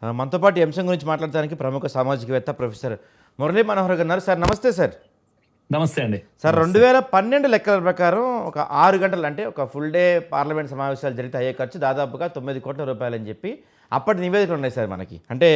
మనతో పాటు ఈ అంశం గురించి మాట్లాడడానికి ప్రముఖ సామాజికవేత్త ప్రొఫెసర్ మురళీ మనోహర్ గారు ఉన్నారు. సార్ నమస్తే సార్. నమస్తే అండి. సార్ నమస్తే. 2012 లెక్కల ప్రకారం ఒక 6 గంటలు అంటే ఒక ఫుల్ డే పార్లమెంట్ సమావేశాలు జరిగితే అయ్యే ఖర్చు దాదాపుగా 9 కోట్ల రూపాయలని చెప్పి అప్పటి నివేదికలు ఉన్నాయి సార్ మనకి. అంటే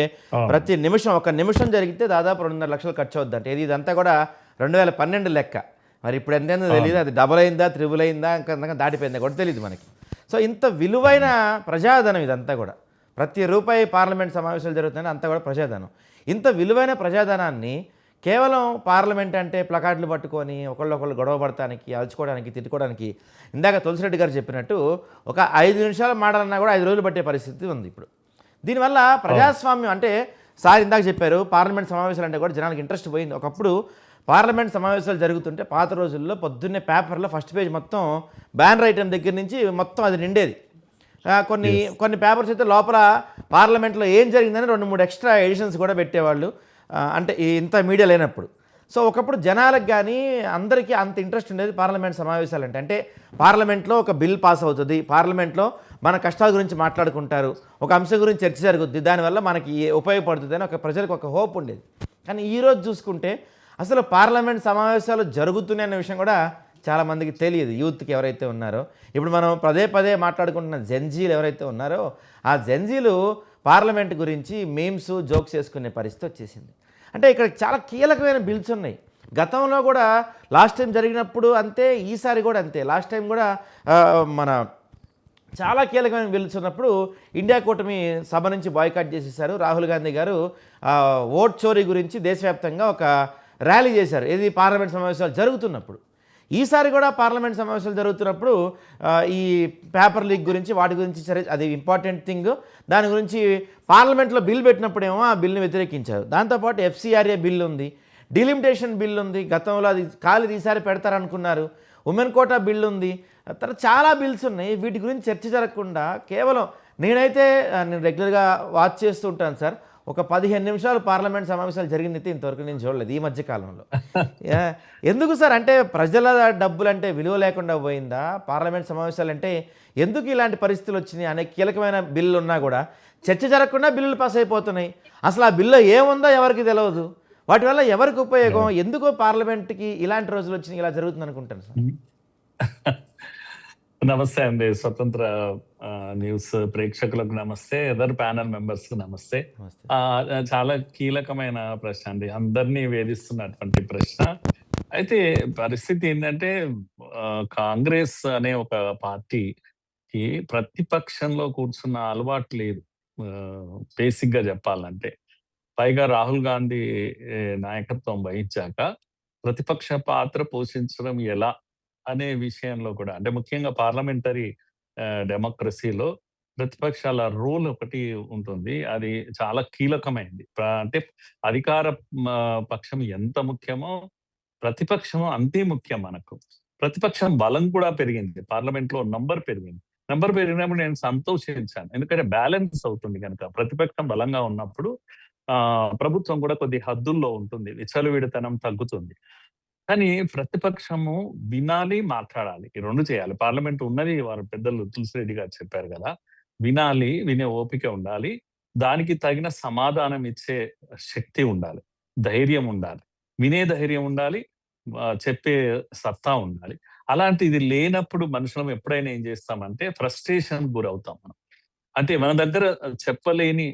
ప్రతి నిమిషం ఒక నిమిషం జరిగితే దాదాపు 2.5 లక్షలు ఖర్చు అవుద్ది. అంటే ఇదంతా కూడా 2012 లెక్క. మరి ఇప్పుడు ఎంతైందో తెలియదు, అది డబుల్ అయిందా త్రిబుల్ అయిందా ఇంకా దాటిపోయిందా కూడా తెలియదు మనకి. సో ఇంత విలువైన ప్రజాధనం ఇదంతా కూడా, ప్రతి రూపాయి పార్లమెంట్ సమావేశాలు జరుగుతున్నాయి అంతా కూడా ప్రజాధనం. ఇంత విలువైన ప్రజాధనాన్ని కేవలం పార్లమెంట్ అంటే ప్లకార్డులు పట్టుకొని ఒకళ్ళొకళ్ళు గొడవ పడటానికి, అలుచుకోవడానికి, తిట్టుకోవడానికి, ఇందాక తులసిరెడ్డి గారు చెప్పినట్టు ఒక 5 నిమిషాలు మాడాలన్నా కూడా 5 రోజులు పట్టే పరిస్థితి ఉంది ఇప్పుడు. దీనివల్ల ప్రజాస్వామ్యం అంటే సార్ ఇందాక చెప్పారు, పార్లమెంట్ సమావేశాలు అంటే కూడా జనాలకు ఇంట్రెస్ట్ పోయింది. ఒకప్పుడు పార్లమెంట్ సమావేశాలు జరుగుతుంటే పాత రోజుల్లో పొద్దున్నే పేపర్లో ఫస్ట్ పేజ్ మొత్తం బ్యానర్ ఐటమ్ దగ్గర నుంచి మొత్తం అది నిండేది. కొన్ని పేపర్స్ అయితే లోపల పార్లమెంట్లో ఏం జరిగిందని 2-3 ఎక్స్ట్రా ఎడిషన్స్ కూడా పెట్టేవాళ్ళు. అంటే ఇంత మీడియా లేనప్పుడు. సో ఒకప్పుడు జనాలకు కానీ అందరికీ అంత ఇంట్రెస్ట్ ఉండేది పార్లమెంట్ సమావేశాలు అంటే పార్లమెంట్లో ఒక బిల్ పాస్ అవుతుంది, పార్లమెంట్లో మన కష్టాల గురించి మాట్లాడుకుంటారు, ఒక అంశం గురించి చర్చ జరుగుద్ది, దానివల్ల మనకి ఉపయోగపడుతుంది అని ఒక ప్రజలకు ఒక హోప్ ఉండేది. కానీ ఈరోజు చూసుకుంటే అసలు పార్లమెంట్ సమావేశాలు జరుగుతున్నాయి అనే విషయం కూడా చాలామందికి తెలియదు. యూత్కి ఎవరైతే ఉన్నారో, ఇప్పుడు మనం పదే మాట్లాడుకుంటున్న జెన్జీలు ఎవరైతే ఉన్నారో ఆ జెన్జీలు పార్లమెంట్ గురించి మీమ్స్ జోక్స్ చేసుకునే పరిస్థితి వచ్చేసింది. అంటే ఇక్కడ చాలా కీలకమైన బిల్స్ ఉన్నాయి. గతంలో కూడా లాస్ట్ టైం జరిగినప్పుడు అంతే, ఈసారి కూడా అంతే. లాస్ట్ టైం కూడా మన చాలా కీలకమైన బిల్స్ ఉన్నప్పుడు ఇండియా కూటమి సభ నుంచి బాయ్కాట్ చేసేసారు. రాహుల్ గాంధీ గారు ఓట్ చోరీ గురించి దేశవ్యాప్తంగా ఒక ర్యాలీ చేశారు, ఇది పార్లమెంట్ సమావేశాలు జరుగుతున్నప్పుడు. ఈసారి కూడా పార్లమెంట్ సమావేశాలు జరుగుతున్నప్పుడు ఈ పేపర్ లీక్ గురించి వాటి గురించి సరే అది ఇంపార్టెంట్ థింగ్, దాని గురించి పార్లమెంట్లో బిల్ పెట్టినప్పుడేమో ఆ బిల్ని వ్యతిరేకించారు. దాంతోపాటు ఎఫ్సిఆర్ఏ బిల్ ఉంది, డిలిమిటేషన్ బిల్ ఉంది, గతంలో అది ఖాళీ ఈసారి పెడతారనుకున్నారు, ఉమెన్ కోటా బిల్ ఉంది, తర్వాత చాలా బిల్స్ ఉన్నాయి. వీటి గురించి చర్చ జరగకుండా కేవలం నేను రెగ్యులర్గా వాచ్ చేస్తూ ఉంటాను సార్, ఒక 15 నిమిషాలు పార్లమెంట్ సమావేశాలు జరిగింది ఇంతవరకు నేను చూడలేదు ఈ మధ్యకాలంలో. ఎందుకు సార్? అంటే ప్రజల డబ్బులు అంటే విలువ లేకుండా పోయిందా? పార్లమెంట్ సమావేశాలు అంటే ఎందుకు ఇలాంటి పరిస్థితులు వచ్చినాయి? అనే కీలకమైన బిల్లులు ఉన్నా కూడా చర్చ జరగకుండా బిల్లులు పాస్ అయిపోతున్నాయి. అసలు ఆ బిల్లు ఏముందో ఎవరికి తెలియదు, వాటి వల్ల ఎవరికి ఉపయోగం, ఎందుకో పార్లమెంట్కి ఇలాంటి రోజులు వచ్చినాయి, ఇలా జరుగుతుంది అనుకుంటాను సార్. నమస్తే అండి. స్వతంత్ర న్యూస్ ప్రేక్షకులకు నమస్తే, అదర్ ప్యానల్ మెంబర్స్ కు నమస్తే. చాలా కీలకమైన ప్రశ్న అండి, అందరినీ వేధిస్తున్నటువంటి ప్రశ్న. అయితే పరిస్థితి ఏంటంటే కాంగ్రెస్ అనే ఒక పార్టీకి ప్రతిపక్షంలో కూర్చున్న అలవాటు లేదు బేసిక్ గా చెప్పాలంటే. పైగా రాహుల్ గాంధీ నాయకత్వం వహించాక ప్రతిపక్ష పాత్ర పోషించడం ఎలా అనే విషయంలో కూడా, అంటే ముఖ్యంగా పార్లమెంటరీ డెమోక్రసీలో ప్రతిపక్షాల రోల్ ఒకటి ఉంటుంది. అది చాలా కీలకమైంది. అంటే అధికార పక్షం ఎంత ముఖ్యమో ప్రతిపక్షం అంతే ముఖ్యం మనకు. ప్రతిపక్షం బలం కూడా పెరిగింది, పార్లమెంట్ లో నంబర్ పెరిగింది. నంబర్ పెరిగినప్పుడు నేను సంతోషించాను, ఎందుకంటే బ్యాలెన్స్ అవుతుంది కనుక. ప్రతిపక్షం బలంగా ఉన్నప్పుడు ప్రభుత్వం కూడా కొద్ది హద్దుల్లో ఉంటుంది, విచ్చలవిడితనం తగ్గుతుంది. కానీ ప్రతిపక్షము వినాలి, మాట్లాడాలి, ఈ 2 చేయాలి. పార్లమెంట్ ఉన్నది వారు పెద్దలు తులసిరెడ్డి గారు చెప్పారు కదా, వినాలి, వినే ఓపిక ఉండాలి, దానికి తగిన సమాధానం ఇచ్చే శక్తి ఉండాలి, ధైర్యం ఉండాలి, వినే ధైర్యం ఉండాలి, చెప్పే సత్తా ఉండాలి. అలాంటిది లేనప్పుడు మనుషులం ఎప్పుడైనా ఏం చేస్తామంటే ఫ్రస్ట్రేషన్ గురవుతాం మనం. అంటే మన దగ్గర చెప్పలేని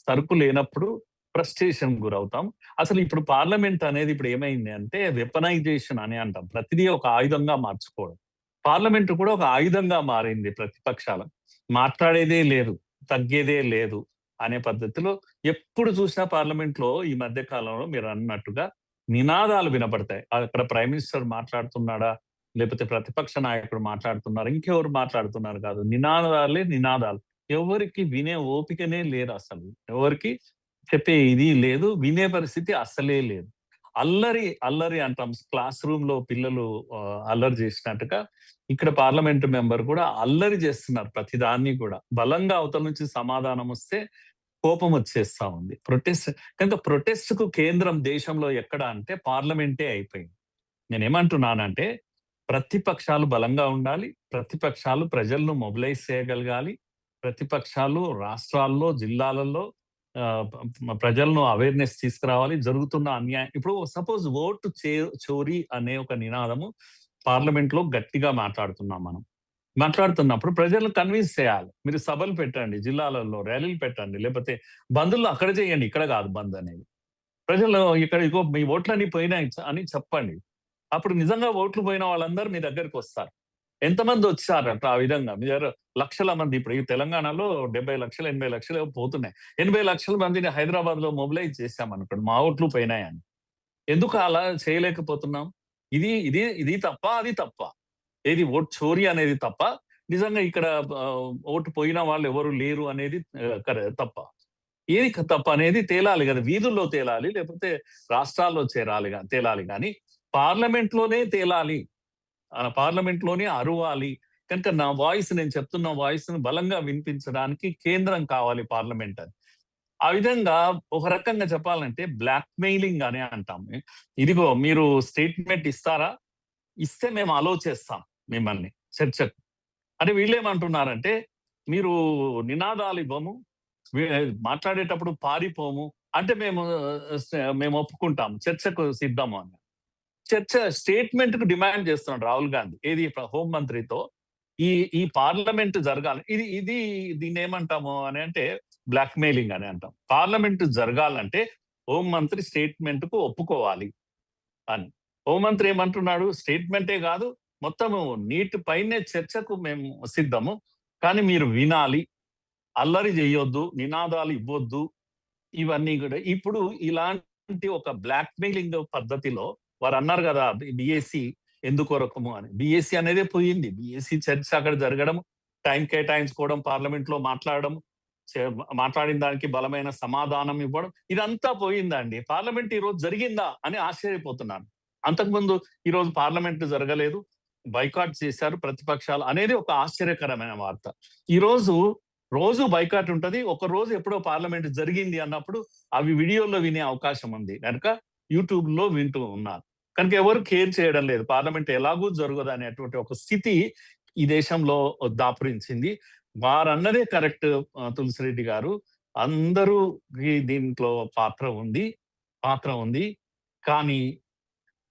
సరుకు లేనప్పుడు ఫ్రస్ట్రేషన్ గురవుతాం. అసలు ఇప్పుడు పార్లమెంట్ అనేది ఇప్పుడు ఏమైంది అంటే వెపనైజేషన్ అని అంటాం, ప్రతిదీ ఒక ఆయుధంగా మార్చుకోవడం. పార్లమెంట్ కూడా ఒక ఆయుధంగా మారింది. ప్రతిపక్షాలు మాట్లాడేదే లేదు, తగ్గేదే లేదు అనే పద్ధతిలో ఎప్పుడు చూసినా పార్లమెంట్ లో ఈ మధ్య కాలంలో మీరు అన్నట్టుగా నినాదాలు వినపడతాయి. అక్కడ ప్రైమ్ మినిస్టర్ మాట్లాడుతున్నాడా, లేకపోతే ప్రతిపక్ష నాయకుడు మాట్లాడుతున్నారు, ఇంకెవరు మాట్లాడుతున్నారు కాదు, నినాదాలే నినాదాలు. ఎవరికి వినే ఓపికనే లేదు, అసలు ఎవరికి చెప్పే ఇది లేదు, వినే పరిస్థితి అస్సలే లేదు. అల్లరి అల్లరి అంటాం, క్లాస్ రూమ్ లో పిల్లలు అల్లరి చేసినట్టుగా ఇక్కడ పార్లమెంట్ మెంబర్ కూడా అల్లరి చేస్తున్నారు. ప్రతిదాన్ని కూడా బలంగా అవతల నుంచి సమాధానం వస్తే కోపం వచ్చేస్తా ఉంది. ప్రొటెస్ట్ కనుక ప్రొటెస్ట్ కు కేంద్రం దేశంలో ఎక్కడ అంటే పార్లమెంటే అయిపోయింది. నేనేమంటున్నానంటే ప్రతిపక్షాలు బలంగా ఉండాలి, ప్రతిపక్షాలు ప్రజలను మొబిలైజ్ చేయగలగాలి, ప్రతిపక్షాలు రాష్ట్రాల్లో జిల్లాలలో ప్రజలను అవేర్నెస్ తీసుకురావాలి. జరుగుతున్న అన్యాయం ఇప్పుడు సపోజ్ ఓటు చోరీ అనే ఒక నినాదము పార్లమెంట్ లో గట్టిగా మాట్లాడుతున్నాం మనం. మాట్లాడుతున్నప్పుడు ప్రజలను కన్విన్స్ చేయాలి. మీరు సభలు పెట్టండి, జిల్లాలలో ర్యాలీలు పెట్టండి, లేకపోతే బందులు అక్కడ చేయండి, ఇక్కడ కాదు బంద్ అనేది. ప్రజలు ఇక్కడ ఇగో మీ ఓట్లన్నీ పోయినాయి అని చెప్పండి. అప్పుడు నిజంగా ఓట్లు పోయిన వాళ్ళందరూ మీ దగ్గరికి వస్తారు. ఎంతమంది వచ్చారు అట్లా ఆ విధంగా మీ దగ్గర లక్షల మంది ఇప్పుడు ఈ తెలంగాణలో 70 లక్షలు 80 లక్షలు పోతున్నాయి. 80 లక్షల మందిని హైదరాబాద్ లో మొబిలైజ్ చేశామనుకోండి, మా ఓట్లు పోయినాయని. ఎందుకు అలా చేయలేకపోతున్నాం? ఇది ఇది ఇది తప్ప, అది తప్ప. ఏది ఓట్ చోరీ అనేది తప్ప, నిజంగా ఇక్కడ ఓటు పోయిన వాళ్ళు ఎవరు లేరు అనేది తప్ప. ఏది తప్ప అనేది తేలాలి కదా, వీధుల్లో తేలాలి, లేకపోతే రాష్ట్రాల్లో తేలాలి కానీ పార్లమెంట్ లోనే తేలాలి. పార్లమెంట్ లోనే అరవాలి. కనుక నా వాయిస్, నేను చెప్తున్న వాయిస్ ను బలంగా వినిపించడానికి కేంద్రం కావాలి పార్లమెంట్ అని. ఆ విధంగా ఒక రకంగా చెప్పాలంటే బ్లాక్ మెయిలింగ్ అని అంటాం. ఇదిగో మీరు స్టేట్మెంట్ ఇస్తారా, ఇస్తే మేము అలో చేస్తాం మిమ్మల్ని చర్చకు. అంటే వీళ్ళేమంటున్నారంటే మీరు నినాదాలు ఇవ్వము, మాట్లాడేటప్పుడు పారిపోము అంటే మేము ఒప్పుకుంటాం, చర్చకు సిద్ధము అని. చర్చ స్టేట్మెంట్ కు డిమాండ్ చేస్తున్నాడు రాహుల్ గాంధీ. ఏది హోం మంత్రితో ఈ పార్లమెంట్ జరగాలి. దీన్ని ఏమంటాము అని అంటే బ్లాక్ మెయిలింగ్ అని అంటాం. పార్లమెంట్ జరగాలంటే హోం మంత్రి స్టేట్మెంట్ కు ఒప్పుకోవాలి అని. హోంమంత్రి ఏమంటున్నాడు, స్టేట్మెంటే కాదు మొత్తము నీటి పైనే చర్చకు మేము సిద్ధము, కానీ మీరు వినాలి, అల్లరి చేయొద్దు, నినాదాలు ఇవ్వద్దు. ఇవన్నీ కూడా ఇప్పుడు ఇలాంటి ఒక బ్లాక్ మెయిలింగ్ పద్ధతిలో వారు అన్నారు కదా బిఎస్సి ఎందుకొరకము అని. బిఎస్సి అనేదే పోయింది. బిఎస్సి చర్చ అక్కడ జరగడం, టైం కేటాయించుకోవడం, పార్లమెంట్ లో మాట్లాడిన దానికి బలమైన సమాధానం ఇవ్వడం, ఇదంతా పోయిందండి. పార్లమెంట్ ఈ రోజు జరిగిందా అని ఆశ్చర్యపోతున్నాను. అంతకుముందు ఈ రోజు పార్లమెంట్ జరగలేదు, బైకాట్ చేశారు ప్రతిపక్షాలు అనేది ఒక ఆశ్చర్యకరమైన వార్త. ఈ రోజు బైకాట్ ఉంటది, ఒక రోజు ఎప్పుడో పార్లమెంట్ జరిగింది అన్నప్పుడు అవి వీడియోలో వినే అవకాశం ఉంది కనుక యూట్యూబ్ లో వింటూ ఉన్నారు. కనుక ఎవరు కేర్ చేయడం లేదు, పార్లమెంట్ ఎలాగూ జరగదు అనేటువంటి ఒక స్థితి ఈ దేశంలో దాపురించింది. వారన్నదే కరెక్ట్ తులసిరెడ్డి గారు. అందరూ దీంట్లో పాత్ర ఉంది. కానీ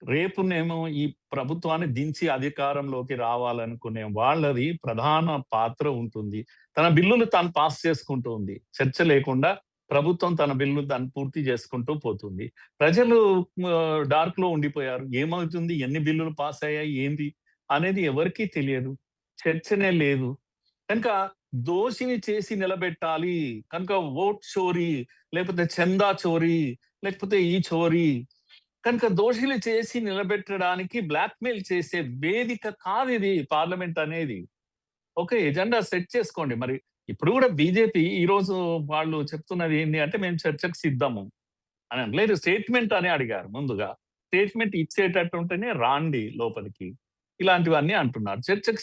రేపునేమో ఈ ప్రభుత్వాన్ని దించి అధికారంలోకి రావాలనుకునే వాళ్ళది ప్రధాన పాత్ర ఉంటుంది. తన బిల్లులు తాను పాస్ చేసుకుంటూ ఉంది. చర్చ లేకుండా ప్రభుత్వం తన బిల్లు దాన్ని పూర్తి చేసుకుంటూ పోతుంది. ప్రజలు డార్క్ లో ఉండిపోయారు. ఏమవుతుంది, ఎన్ని బిల్లులు పాస్ అయ్యాయి, ఏంది అనేది ఎవరికీ తెలియదు. చర్చనే లేదు. కనుక దోషిని చేసి నిలబెట్టాలి. కనుక ఓట్ చోరీ, లేకపోతే చందా చోరీ, లేకపోతే ఈ చోరీ, కనుక దోషులు చేసి నిలబెట్టడానికి బ్లాక్మెయిల్ చేసే వేదిక కాదు ఇది పార్లమెంట్ అనేది. ఓకే, ఎజెండా సెట్ చేసుకోండి. మరి ఇప్పుడు కూడా బీజేపీ ఈ రోజు వాళ్ళు చెప్తున్నది ఏంటి అంటే మేము చర్చకు సిద్ధము అని. లేదు, స్టేట్మెంట్ అని అడిగారు ముందుగా. స్టేట్మెంట్ ఇచ్చేటట్టు ఉంటేనే రాండి లోపలికి, ఇలాంటివన్నీ అంటున్నారు. చర్చకు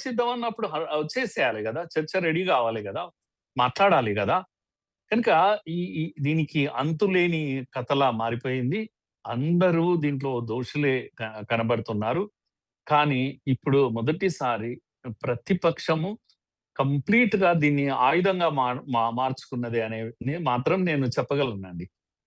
సిద్ధం అన్నప్పుడు చేసేయాలి కదా, చర్చ రెడీ కావాలి కదా, మాట్లాడాలి కదా. కనుక దీనికి అంతులేని కథలా మారిపోయింది. అందరూ దీంట్లో దోషులే కనబడుతున్నారు. కానీ ఇప్పుడు మొదటిసారి ప్రతిపక్షము కంప్లీట్ గా దీన్ని ఆయుధంగా మార్చుకున్నది అనేది మాత్రం నేను చెప్పగలనండి.